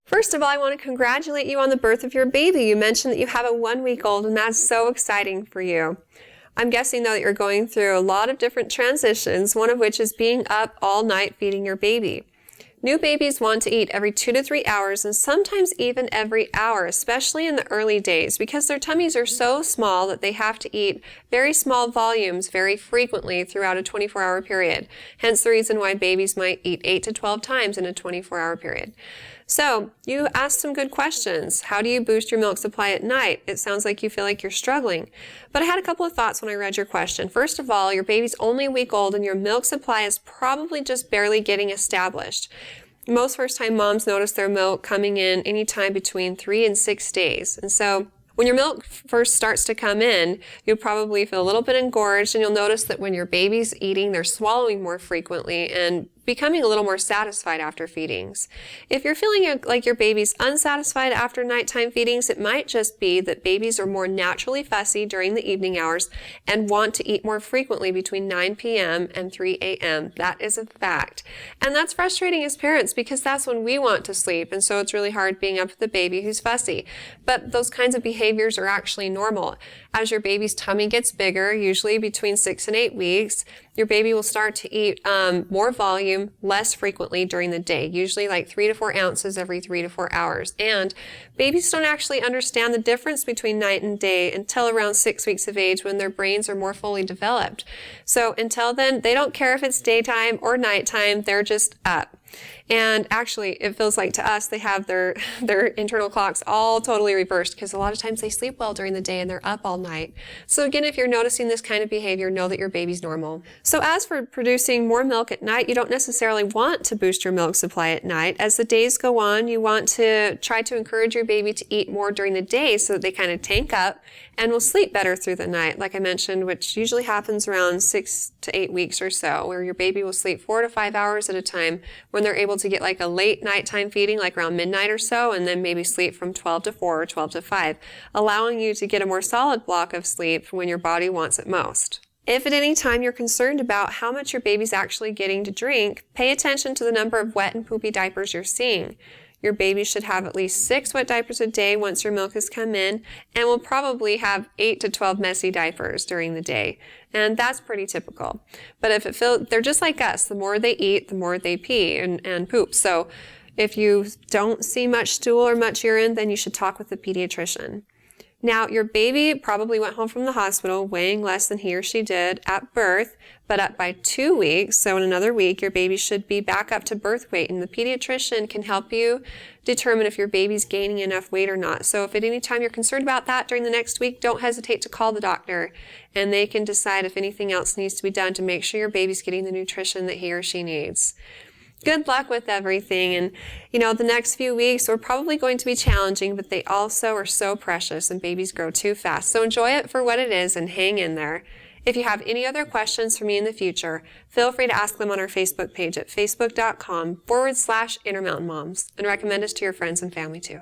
First of all, I want to congratulate you on the birth of your baby. You mentioned that you have a 1-week-old, and that's so exciting for you. I'm guessing, though, that you're going through a lot of different transitions, one of which is being up all night feeding your baby. New babies want to eat every 2 to 3 hours and sometimes even every hour, especially in the early days, because their tummies are so small that they have to eat very small volumes very frequently throughout a 24-hour period. Hence the reason why babies might eat 8 to 12 times in a 24-hour period. So you asked some good questions. How do you boost your milk supply at night? It sounds like you feel like you're struggling. But I had a couple of thoughts when I read your question. First of all, your baby's only a week old and your milk supply is probably just barely getting established. Most first-time moms notice their milk coming in anytime between 3 and 6 days. And so when your milk first starts to come in, you'll probably feel a little bit engorged, and you'll notice that when your baby's eating, they're swallowing more frequently and becoming a little more satisfied after feedings. If you're feeling like your baby's unsatisfied after nighttime feedings, it might just be that babies are more naturally fussy during the evening hours and want to eat more frequently between 9 p.m. and 3 a.m. That is a fact. And that's frustrating as parents because that's when we want to sleep, and so it's really hard being up with the baby who's fussy. But those kinds of behaviors are actually normal. As your baby's tummy gets bigger, usually between 6 and 8 weeks, your baby will start to eat more volume less frequently during the day, usually like 3 to 4 ounces every 3 to 4 hours. And babies don't actually understand the difference between night and day until around 6 weeks of age when their brains are more fully developed. So until then, they don't care if it's daytime or nighttime, they're just up. And actually, it feels like to us they have their internal clocks all totally reversed because a lot of times they sleep well during the day and they're up all night. So again, if you're noticing this kind of behavior, know that your baby's normal. So as for producing more milk at night, you don't necessarily want to boost your milk supply at night. As the days go on, you want to try to encourage your baby to eat more during the day so that they kind of tank up and will sleep better through the night, like I mentioned, which usually happens around 6 to 8 weeks or so, where your baby will sleep 4 to 5 hours at a time when they're able to get like a late nighttime feeding, like around midnight or so, and then maybe sleep from 12 to 4 or 12 to 5, allowing you to get a more solid block of sleep when your body wants it most. If at any time you're concerned about how much your baby's actually getting to drink, pay attention to the number of wet and poopy diapers you're seeing. Your baby should have at least 6 wet diapers a day once your milk has come in, and will probably have 8 to 12 messy diapers during the day. And that's pretty typical. But if they're just like us, the more they eat, the more they pee and poop. So if you don't see much stool or much urine, then you should talk with the pediatrician. Now, your baby probably went home from the hospital weighing less than he or she did at birth, but up by 2 weeks, so in another week, your baby should be back up to birth weight, and the pediatrician can help you determine if your baby's gaining enough weight or not. So if at any time you're concerned about that during the next week, don't hesitate to call the doctor, and they can decide if anything else needs to be done to make sure your baby's getting the nutrition that he or she needs. Good luck with everything, and the next few weeks are probably going to be challenging, but they also are so precious and babies grow too fast. So enjoy it for what it is and hang in there. If you have any other questions for me in the future, feel free to ask them on our Facebook page at facebook.com/InterMountainMoms, and recommend us to your friends and family too.